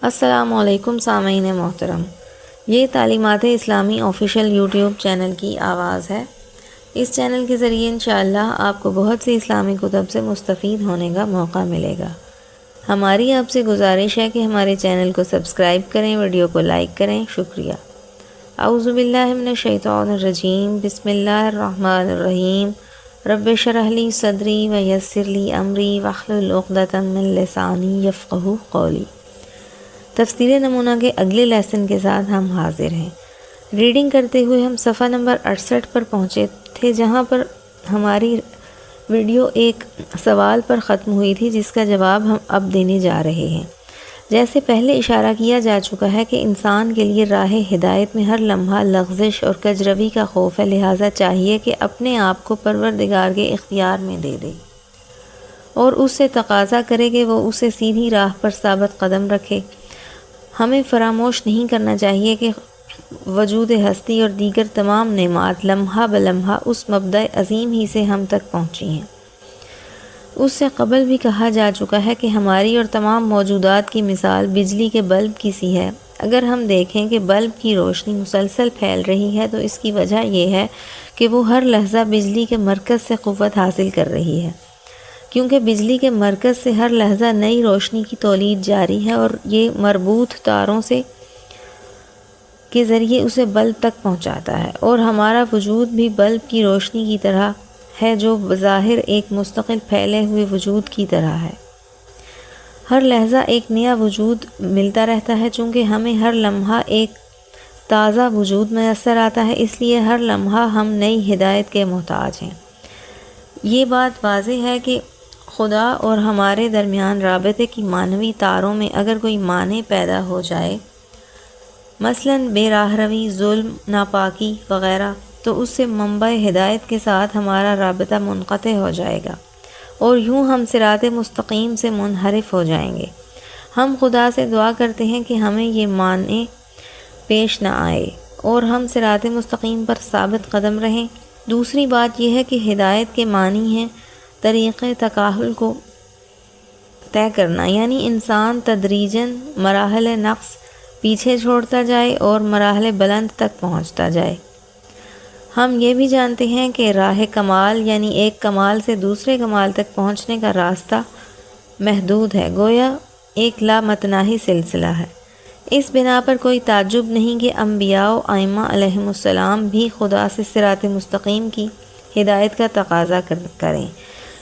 السلام علیکم سامعین محترم، یہ تعلیمات اسلامی آفیشیل یوٹیوب چینل کی آواز ہے۔ اس چینل کے ذریعے انشاءاللہ آپ کو بہت سی اسلامی کتب سے مستفید ہونے کا موقع ملے گا۔ ہماری آپ سے گزارش ہے کہ ہمارے چینل کو سبسکرائب کریں، ویڈیو کو لائک کریں۔ شکریہ۔ اعوذ باللہ من الشیطان الرجیم، بسم اللہ الرحمن الرحیم۔ رب اشرح لی صدری ویسر لی امری واحلل عقدۃ من لسانی یفقہوا قولی۔ تفسیر نمونہ کے اگلے لیسن کے ساتھ ہم حاضر ہیں۔ ریڈنگ کرتے ہوئے ہم صفحہ نمبر 68 پر پہنچے تھے، جہاں پر ہماری ویڈیو ایک سوال پر ختم ہوئی تھی جس کا جواب ہم اب دینے جا رہے ہیں۔ جیسے پہلے اشارہ کیا جا چکا ہے کہ انسان کے لیے راہ ہدایت میں ہر لمحہ لغزش اور کجروی کا خوف ہے، لہٰذا چاہیے کہ اپنے آپ کو پروردگار کے اختیار میں دے دے اور اس سے تقاضا کرے کہ وہ اسے سیدھی راہ پر ثابت قدم رکھے۔ ہمیں فراموش نہیں کرنا چاہیے کہ وجود ہستی اور دیگر تمام نعمات لمحہ بلمحہ اس مبدأ عظیم ہی سے ہم تک پہنچی ہیں۔ اس سے قبل بھی کہا جا چکا ہے کہ ہماری اور تمام موجودات کی مثال بجلی کے بلب کی سی ہے۔ اگر ہم دیکھیں کہ بلب کی روشنی مسلسل پھیل رہی ہے تو اس کی وجہ یہ ہے کہ وہ ہر لحظہ بجلی کے مرکز سے قوت حاصل کر رہی ہے، کیونکہ بجلی کے مرکز سے ہر لحظہ نئی روشنی کی تولید جاری ہے اور یہ مربوط تاروں کے ذریعے اسے بلب تک پہنچاتا ہے، اور ہمارا وجود بھی بلب کی روشنی کی طرح ہے جو بظاہر ایک مستقل پھیلے ہوئے وجود کی طرح ہے۔ ہر لحظہ ایک نیا وجود ملتا رہتا ہے، چونکہ ہمیں ہر لمحہ ایک تازہ وجود میسر آتا ہے، اس لیے ہر لمحہ ہم نئی ہدایت کے محتاج ہیں۔ یہ بات واضح ہے کہ خدا اور ہمارے درمیان رابطے کی معنوی تاروں میں اگر کوئی مانع پیدا ہو جائے، مثلاً بے راہ روی، ظلم، ناپاکی وغیرہ، تو اس سے منبع ہدایت کے ساتھ ہمارا رابطہ منقطع ہو جائے گا اور یوں ہم صراط مستقیم سے منحرف ہو جائیں گے۔ ہم خدا سے دعا کرتے ہیں کہ ہمیں یہ مانع پیش نہ آئے اور ہم صراط مستقیم پر ثابت قدم رہیں۔ دوسری بات یہ ہے کہ ہدایت کے معنی ہے طریقِ تکاہل کو طے کرنا، یعنی انسان تدریجاً مراحل نقص پیچھے چھوڑتا جائے اور مراحل بلند تک پہنچتا جائے۔ ہم یہ بھی جانتے ہیں کہ راہ کمال یعنی ایک کمال سے دوسرے کمال تک پہنچنے کا راستہ محدود ہے، گویا ایک لامتناہی سلسلہ ہے۔ اس بنا پر کوئی تعجب نہیں کہ انبیاء و ائمہ علیہم السلام بھی خدا سے صراط مستقیم کی ہدایت کا تقاضا کریں،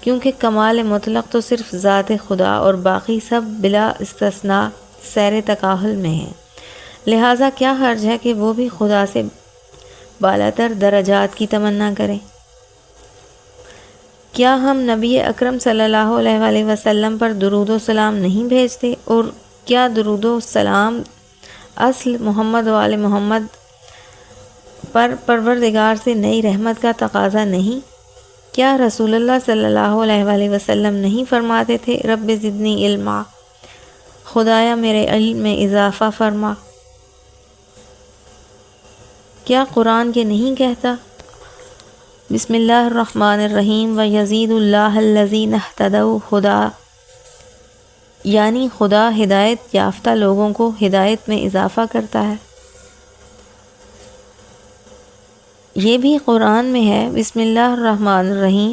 کیونکہ کمال مطلق تو صرف ذات خدا اور باقی سب بلا استثناء سیر تکاہل میں ہیں، لہٰذا کیا حرج ہے کہ وہ بھی خدا سے بالاتر درجات کی تمنا کریں۔ کیا ہم نبی اکرم صلی اللہ علیہ وآلہ وسلم پر درود و سلام نہیں بھیجتے؟ اور کیا درود و سلام اصل محمد و آل محمد پر پروردگار سے نئی رحمت کا تقاضا نہیں؟ کیا رسول اللہ صلی اللہ علیہ وآلہ وسلم نہیں فرماتے تھے رب زدنی علما، خدایا میرے علم میں اضافہ فرما؟ کیا قرآن کے نہیں کہتا بسم اللہ الرحمن الرحیم وَيَزِيدُ اللَّهَ الَّذِينَ اهْتَدَوْا هُدًى، یعنی خدا ہدایت یافتہ لوگوں کو ہدایت میں اضافہ کرتا ہے؟ یہ بھی قرآن میں ہے، بسم اللہ الرحمن الرحیم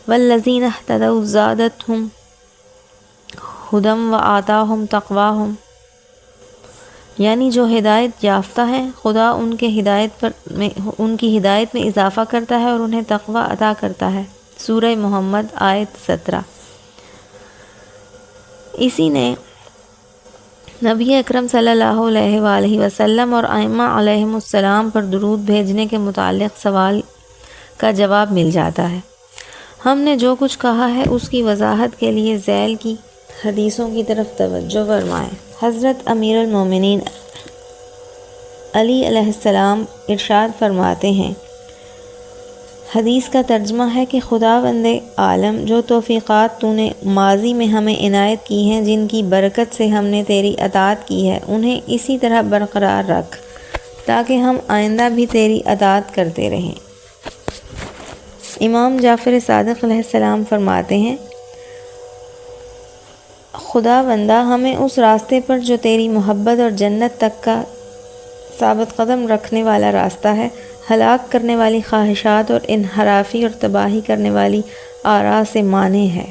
وَالَّذِينَ اهْتَدَوْا زَادَتْهُمْ هُدًى وَآتَاهُمْ تَقْوَاهُمْ، یعنی جو ہدایت یافتہ ہیں خدا ان کی ہدایت میں اضافہ کرتا ہے اور انہیں تقوی عطا کرتا ہے۔ سورہ محمد آیت 17۔ اسی نے نبی اکرم صلی اللہ علیہ وآلہ وسلم اور ائمہ علیہم السلام پر درود بھیجنے کے متعلق سوال کا جواب مل جاتا ہے۔ ہم نے جو کچھ کہا ہے اس کی وضاحت کے لیے ذیل کی حدیثوں کی طرف توجہ فرمائیں۔ حضرت امیر المومنین علی علیہ السلام ارشاد فرماتے ہیں، حدیث کا ترجمہ ہے کہ خداوند عالم، جو توفیقات تو نے ماضی میں ہمیں عنایت کی ہیں، جن کی برکت سے ہم نے تیری اطاعت کی ہے، انہیں اسی طرح برقرار رکھ تاکہ ہم آئندہ بھی تیری اطاعت کرتے رہیں۔ امام جعفر صادق علیہ السلام فرماتے ہیں، خدا بندہ ہمیں اس راستے پر جو تیری محبت اور جنت تک کا ثابت قدم رکھنے والا راستہ ہے، ہلاک کرنے والی خواہشات اور انحرافی اور تباہی کرنے والی آراء سے مانے ہے۔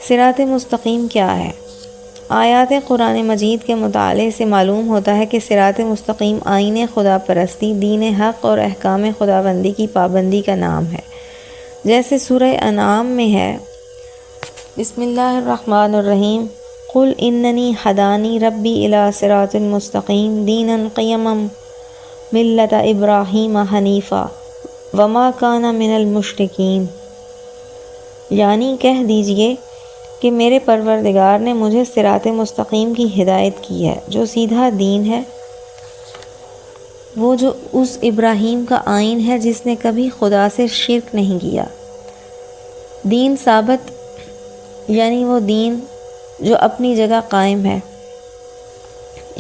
صراط مستقیم کیا ہے؟ آیات قرآن مجید کے مطالعے سے معلوم ہوتا ہے کہ صراط مستقیم آئین خدا پرستی، دین حق اور احکام خداوندی کی پابندی کا نام ہے۔ جیسے سورہ انعام میں ہے، بسم اللہ الرحمن الرحیم، قل اننی ہدانی ربی الی صراط مستقیم دینا قیما ملت ابراہیم حنیفا وما کان من المشرکین، یعنی کہہ دیجئے کہ میرے پروردگار نے مجھے صراط مستقیم کی ہدایت کی ہے، جو سیدھا دین ہے، وہ جو اس ابراہیم کا آئین ہے جس نے کبھی خدا سے شرک نہیں کیا۔ دین ثابت یعنی وہ دین جو اپنی جگہ قائم ہے۔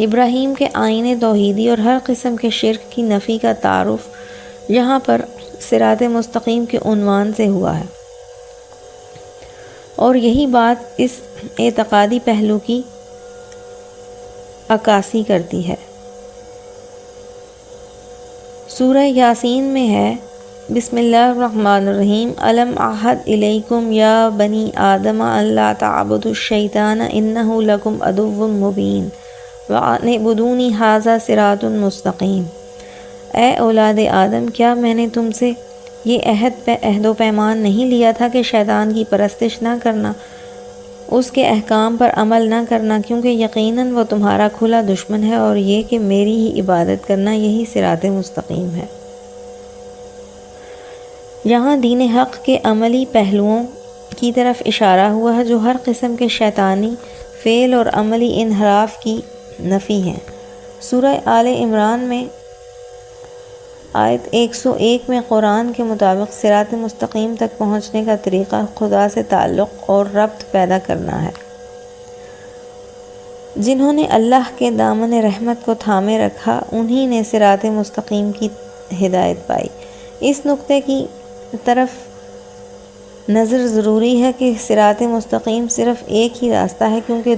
ابراہیم کے آئین توحیدی اور ہر قسم کے شرک کی نفی کا تعارف یہاں پر صراط مستقیم کے عنوان سے ہوا ہے، اور یہی بات اس اعتقادی پہلو کی عکاسی کرتی ہے۔ سورہ یاسین میں ہے، بسم اللہ الرحمن الرحیم، الم اعہد الیکم یا بنی آدم الا تعبدوا الشیطان انہ لکم عدو مبین وان اعبدونی ھذا صراط مستقیم۔ اے اولاد آدم، کیا میں نے تم سے یہ عہد و پیمان نہیں لیا تھا کہ شیطان کی پرستش نہ کرنا، اس کے احکام پر عمل نہ کرنا، کیونکہ یقیناً وہ تمہارا کھلا دشمن ہے، اور یہ کہ میری ہی عبادت کرنا یہی صراط مستقیم ہے۔ یہاں دین حق کے عملی پہلوؤں کی طرف اشارہ ہوا ہے جو ہر قسم کے شیطانی فعل اور عملی انحراف کی نفی ہیں۔ سورہ آل عمران میں آیت 101 میں قرآن کے مطابق صراط مستقیم تک پہنچنے کا طریقہ خدا سے تعلق اور ربط پیدا کرنا ہے۔ جنہوں نے اللہ کے دامن رحمت کو تھامے رکھا، انہی نے صراط مستقیم کی ہدایت پائی۔ اس نقطے کی طرف نظر ضروری ہے کہ صراط مستقیم صرف ایک ہی راستہ ہے، کیونکہ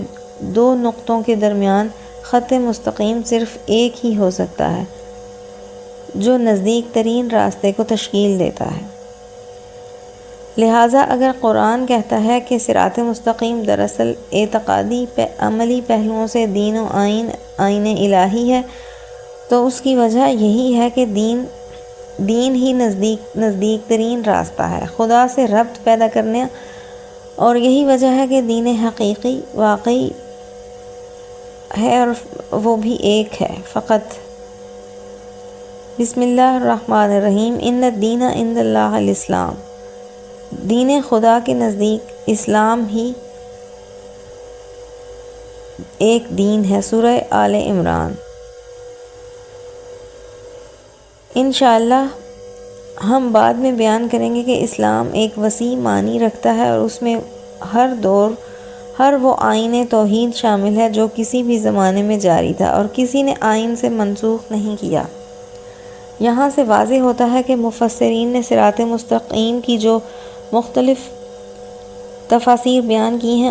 دو نقطوں کے درمیان خط مستقیم صرف ایک ہی ہو سکتا ہے جو نزدیک ترین راستے کو تشکیل دیتا ہے۔ لہٰذا اگر قرآن کہتا ہے کہ صراط مستقیم دراصل اعتقادی عملی پہلوؤں سے دین و آئین الہی ہے، تو اس کی وجہ یہی ہے کہ دین ہی نزدیک ترین راستہ ہے خدا سے ربط پیدا کرنے، اور یہی وجہ ہے کہ دین حقیقی واقعی ہے اور وہ بھی ایک ہے فقط۔ بسم اللہ الرحمن الرحیم، ان الدین عند اللہ الاسلام، دین خدا کے نزدیک اسلام ہی ایک دین ہے۔ سورہ آل عمران۔ انشاءاللہ ہم بعد میں بیان کریں گے کہ اسلام ایک وسیع معنی رکھتا ہے، اور اس میں ہر وہ آئین توحید شامل ہے جو کسی بھی زمانے میں جاری تھا اور کسی نے آئین سے منسوخ نہیں کیا۔ یہاں سے واضح ہوتا ہے کہ مفسرین نے صراط مستقیم کی جو مختلف تفاسیر بیان کی ہیں،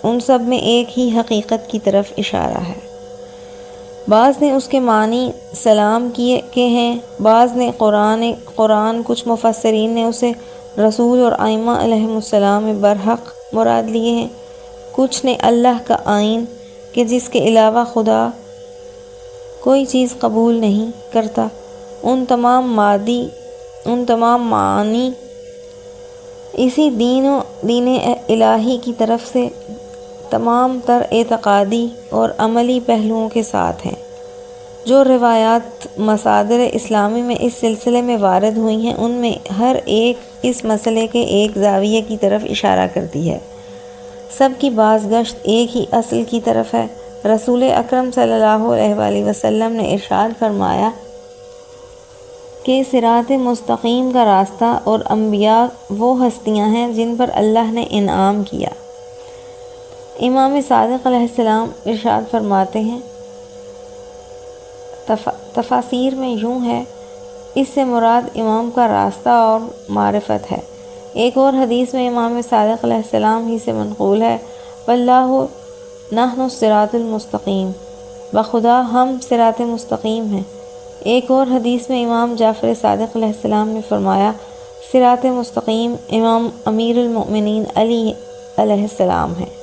ان سب میں ایک ہی حقیقت کی طرف اشارہ ہے۔ بعض نے اس کے معنی سلام کے ہیں، بعض نے قرآن، کچھ مفسرین نے اسے رسول اور ائمہ علیہم السلام برحق مراد لیے ہیں، کچھ نے اللہ کا آئین کہ جس کے علاوہ خدا کوئی چیز قبول نہیں کرتا۔ ان تمام معانی اسی دین الہی کی طرف سے تمام تر اعتقادی اور عملی پہلوؤں کے ساتھ ہیں۔ جو روایات مصادر اسلامی میں اس سلسلے میں وارد ہوئی ہیں، ان میں ہر ایک اس مسئلے کے ایک زاویے کی طرف اشارہ کرتی ہے۔ سب کی بازگشت ایک ہی اصل کی طرف ہے۔ رسول اکرم صلی اللہ علیہ وآلہ وسلم نے ارشاد فرمایا کہ صراط مستقیم کا راستہ اور انبیاء وہ ہستیاں ہیں جن پر اللہ نے انعام کیا۔ امام صادق علیہ السلام ارشاد فرماتے ہیں، تفاسیر میں یوں ہے، اس سے مراد امام کا راستہ اور معرفت ہے۔ ایک اور حدیث میں امام صادق علیہ السلام ہی سے منقول ہے، واللہ نحن الصراط المستقیم، بخدا ہم صراط مستقیم ہیں۔ ایک اور حدیث میں امام جعفر صادق علیہ السلام نے فرمایا، صراط مستقیم امام امیر المؤمنین علی علیہ السلام ہے۔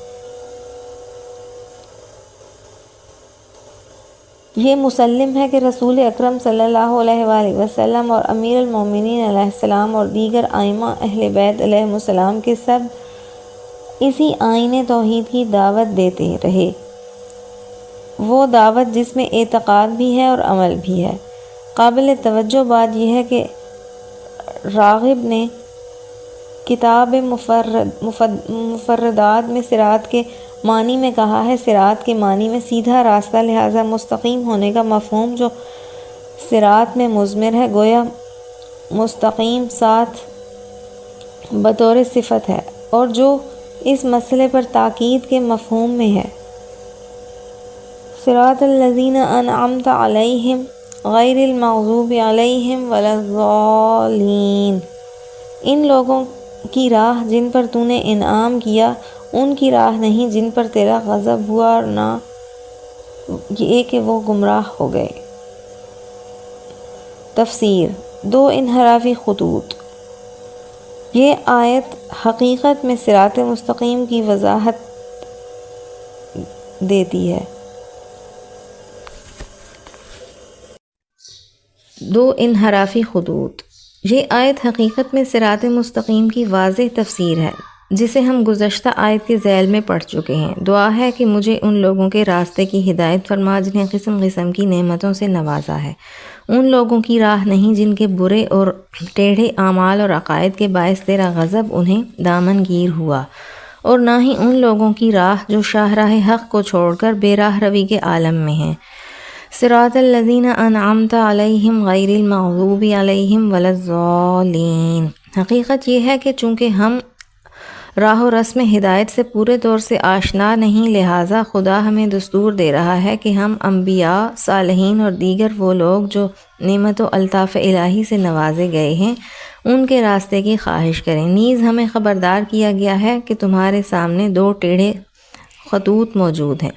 یہ مسلم ہے کہ رسول اکرم صلی اللہ علیہ وآلہ وسلم اور امیر المومنین علیہ السلام اور دیگر ائمہ اہل بیت علیہم السلام کے سب اسی آئین توحید کی دعوت دیتے رہے، وہ دعوت جس میں اعتقاد بھی ہے اور عمل بھی ہے۔ قابل توجہ بات یہ ہے کہ راغب نے کتاب مفردات میں صراط کے معنی میں کہا ہے، صراط کے معنی میں سیدھا راستہ، لہٰذا مستقیم ہونے کا مفہوم جو صراط میں مضمر ہے، گویا مستقیم ساتھ بطور صفت ہے، اور جو اس مسئلے پر تاکید کے مفہوم میں ہے، صراط الذین انعمت علیہم غیر المغضوب علیہم ولا الضالین، ان لوگوں کی راہ جن پر تو نے انعام کیا، ان کی راہ نہیں جن پر تیرا غضب ہوا، اور نہ یہ کہ وہ گمراہ ہو گئے۔ تفسیر: دو انحرافی خطوط۔ یہ آیت حقیقت میں صراط مستقیم کی وضاحت دیتی ہے۔ دو انحرافی خطوط۔ یہ آیت حقیقت میں صراط مستقیم کی واضح تفسیر ہے، جسے ہم گزشتہ آیت کے ذیل میں پڑھ چکے ہیں۔ دعا ہے کہ مجھے ان لوگوں کے راستے کی ہدایت فرما جنہیں قسم قسم کی نعمتوں سے نوازا ہے، ان لوگوں کی راہ نہیں جن کے برے اور ٹیڑھے اعمال اور عقائد کے باعث تیرا غضب انہیں دامن گیر ہوا، اور نہ ہی ان لوگوں کی راہ جو شاہراہ حق کو چھوڑ کر بے راہ روی کے عالم میں ہیں۔ صراط الذین انعمت علیہم غیر المغضوب علیہم ولا الضالین۔ حقیقت یہ ہے کہ چونکہ ہم راہ و رسم ہدایت سے پورے طور سے آشنا نہیں، لہٰذا خدا ہمیں دستور دے رہا ہے کہ ہم انبیاء، صالحین اور دیگر وہ لوگ جو نعمت و الطاف الہی سے نوازے گئے ہیں، ان کے راستے کی خواہش کریں۔ نیز ہمیں خبردار کیا گیا ہے کہ تمہارے سامنے دو ٹیڑھے خطوط موجود ہیں،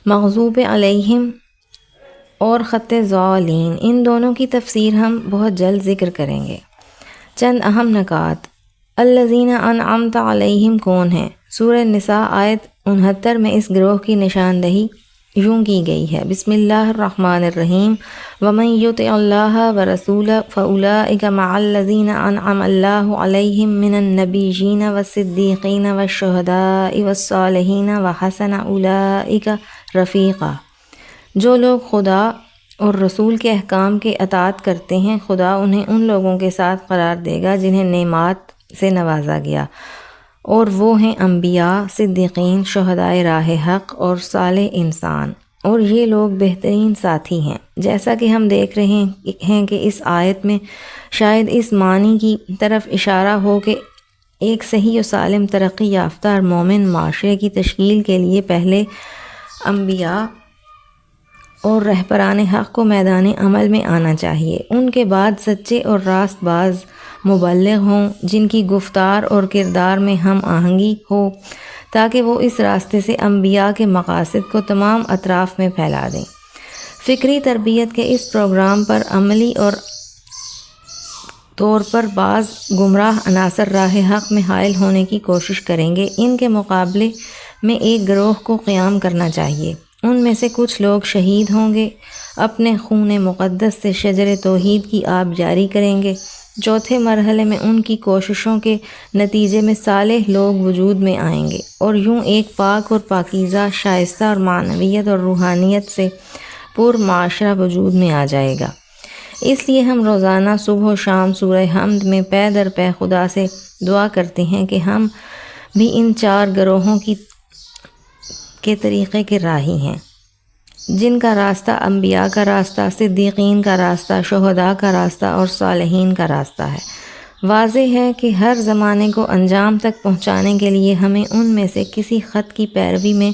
مغضوب علیہم اور خط ضالین۔ ان دونوں کی تفسیر ہم بہت جلد ذکر کریں گے۔ چند اہم نکات۔ الذین انعمت علیہم کون ہیں؟ سورہ نساء آیت 69 میں اس گروہ کی نشاندہی یوں کی گئی ہے، بسم اللہ الرحمن الرحیم، ومن یطع اللہ ورسولہ فاولئک مع الذین انعم اللہ علیہم من النبیین والصدیقین والشہداء والصالحین وحسن اولئک رفیقا۔ جو لوگ خدا اور رسول کے احکام کے اطاعت کرتے ہیں، خدا انہیں ان لوگوں کے ساتھ قرار دے گا جنہیں نعمات سے نوازا گیا، اور وہ ہیں انبیاء، صدیقین، شہدائے راہ حق اور صالح انسان، اور یہ لوگ بہترین ساتھی ہیں۔ جیسا کہ ہم دیکھ رہے ہیں کہ اس آیت میں شاید اس معنی کی طرف اشارہ ہو کہ ایک صحیح و سالم ترقی یافتہ اور مومن معاشرے کی تشکیل کے لیے پہلے انبیاء اور رہبران حق کو میدان عمل میں آنا چاہیے، ان کے بعد سچے اور راست باز مبلغ ہوں جن کی گفتار اور کردار میں ہم آہنگی ہو، تاکہ وہ اس راستے سے انبیاء کے مقاصد کو تمام اطراف میں پھیلا دیں۔ فکری تربیت کے اس پروگرام پر عملی اور طور پر بعض گمراہ عناصر راہ حق میں حائل ہونے کی کوشش کریں گے۔ ان کے مقابلے میں ایک گروہ کو قیام کرنا چاہیے۔ ان میں سے کچھ لوگ شہید ہوں گے، اپنے خون مقدس سے شجر توحید کی آب جاری کریں گے۔ چوتھے مرحلے میں ان کی کوششوں کے نتیجے میں صالح لوگ وجود میں آئیں گے، اور یوں ایک پاک اور پاکیزہ، شائستہ اور معنویت اور روحانیت سے پر معاشرہ وجود میں آ جائے گا۔ اس لیے ہم روزانہ صبح و شام سورہ حمد میں پے در پے خدا سے دعا کرتے ہیں کہ ہم بھی ان چار گروہوں کے طریقے کے راہی ہیں، جن کا راستہ انبیاء کا راستہ، صدیقین کا راستہ، شہداء کا راستہ اور صالحین کا راستہ ہے۔ واضح ہے کہ ہر زمانے کو انجام تک پہنچانے کے لیے ہمیں ان میں سے کسی خط کی پیروی میں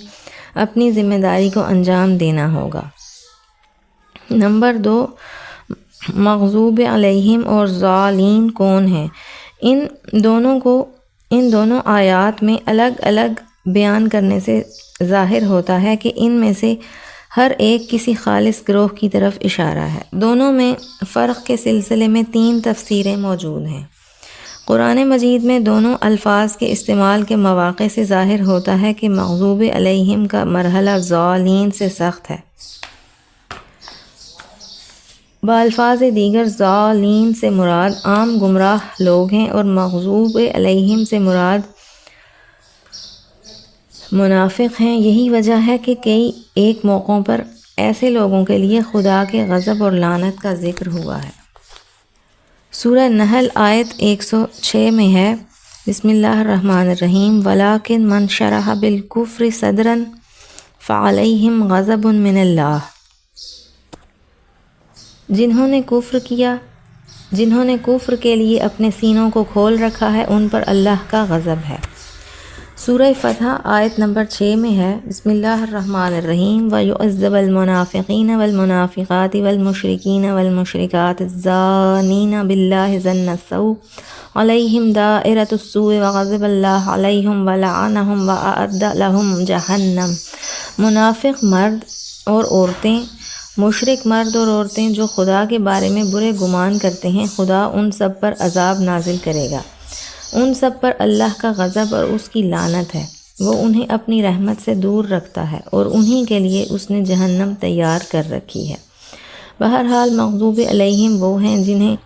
اپنی ذمہ داری کو انجام دینا ہوگا۔ نمبر 2، مغضوب علیہم اور ضالین کون ہیں؟ ان دونوں آیات میں الگ الگ بیان کرنے سے ظاہر ہوتا ہے کہ ان میں سے ہر ایک کسی خالص گروہ کی طرف اشارہ ہے۔ دونوں میں فرق کے سلسلے میں 3 تفسیریں موجود ہیں۔ قرآن مجید میں دونوں الفاظ کے استعمال کے مواقع سے ظاہر ہوتا ہے کہ مغضوب علیہم کا مرحلہ ضالین سے سخت ہے۔ بالفاظ دیگر ضالین سے مراد عام گمراہ لوگ ہیں اور مغضوب علیہم سے مراد منافق ہیں۔ یہی وجہ ہے کہ ایک موقعوں پر ایسے لوگوں کے لیے خدا کے غضب اور لعنت کا ذکر ہوا ہے۔ سورہ نحل آیت 106 میں ہے، بسم اللہ الرحمن الرحیم، وَلَٰكِن مَنْ شَرَحَ بِالْكُفْرِ صَدْرًا فَعَلَيْهِمْ غَضَبٌ مِّنَ اللَّهِ، جنہوں نے کفر کے لیے اپنے سینوں کو کھول رکھا ہے ان پر اللہ کا غضب ہے۔ سورہ فتح آیت نمبر 6 میں ہے، بسم اللہ الرحمن الرحیم، وَيُعَذِّبَ الْمُنَافِقِينَ وَالْمُنَافِقَاتِ وَالْمُشْرِكِينَ وَالْمُشْرِكَاتِ الظَّانِّينَ بِاللَّهِ ظَنَّ السَّوْءِ عَلَيْهِمْ دَائِرَةُ السُّوءِ وَغَضِبَ اللَّهُ عَلَيْهِمْ وَلَعَنَهُمْ وَأَعَدَّ لَهُمْ جَہَنَّمَ۔ منافق مرد اور عورتیں، مشرک مرد اور عورتیں جو خدا کے بارے میں برے گمان کرتے ہیں، خدا ان سب پر عذاب نازل کرے گا۔ ان سب پر اللہ کا غضب اور اس کی لعنت ہے، وہ انہیں اپنی رحمت سے دور رکھتا ہے اور انہی کے لیے اس نے جہنم تیار کر رکھی ہے۔ بہرحال مغضوب علیہم وہ ہیں جنہیں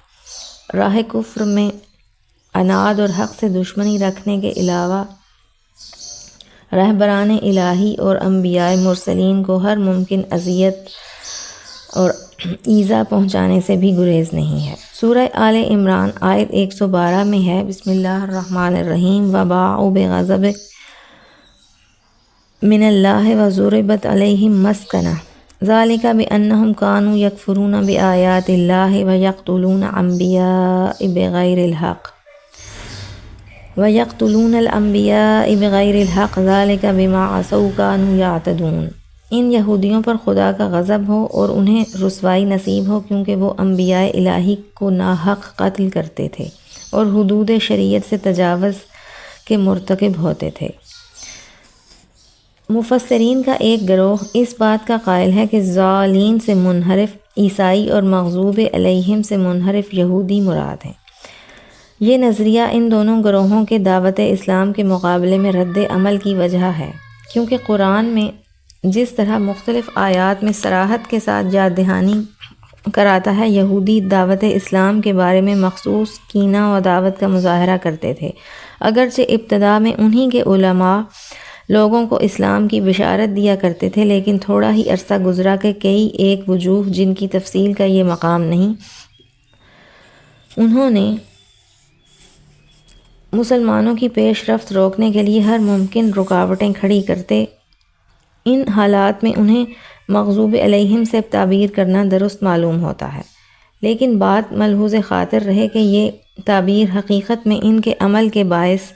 راہ کفر میں عناد اور حق سے دشمنی رکھنے کے علاوہ رہبران الہی اور انبیاء مرسلین کو ہر ممکن اذیت اور ایذا پہنچانے سے بھی گریز نہیں ہے۔ سورہ آل عمران آیت 112 میں ہے، بسم اللہ الرحمن الرحیم، وَبَاءُوا بِغَضَبٍ مِّنَ اللَّهِ وَضُرِبَتْ عَلَيْهِمْ مَسْكَنَةٌ ذَلِكَ بِأَنَّهُمْ كَانُوا يَكْفُرُونَ بِآيَاتِ اللَّهِ وَيَقْتُلُونَ الْأَنبِيَاءَ بِغَيْرِ الْحَقِّ ذَلِكَ بِمَا عَصَوْا وَكَانُوا يَعْتَدُونَ۔ ان یہودیوں پر خدا کا غضب ہو اور انہیں رسوائی نصیب ہو، کیونکہ وہ انبیاء الہی کو ناحق قتل کرتے تھے اور حدود شریعت سے تجاوز کے مرتکب ہوتے تھے۔ مفسرین کا ایک گروہ اس بات کا قائل ہے کہ ضالین سے منحرف عیسائی اور مغضوب علیہم سے منحرف یہودی مراد ہیں۔ یہ نظریہ ان دونوں گروہوں کے دعوت اسلام کے مقابلے میں رد عمل کی وجہ ہے، کیونکہ قرآن میں جس طرح مختلف آیات میں صراحت کے ساتھ یاد دہانی کراتا ہے، یہودی دعوت اسلام کے بارے میں مخصوص کینہ و عداوت کا مظاہرہ کرتے تھے۔ اگرچہ ابتدا میں انہی کے علماء لوگوں کو اسلام کی بشارت دیا کرتے تھے، لیکن تھوڑا ہی عرصہ گزرا کہ ایک وجوہ جن کی تفصیل کا یہ مقام نہیں، انہوں نے مسلمانوں کی پیش رفت روکنے کے لیے ہر ممکن رکاوٹیں کھڑی کرتے۔ ان حالات میں انہیں مغضوب علیہم سے تعبیر کرنا درست معلوم ہوتا ہے، لیکن بات ملحوظ خاطر رہے کہ یہ تعبیر حقیقت میں ان کے عمل کے باعث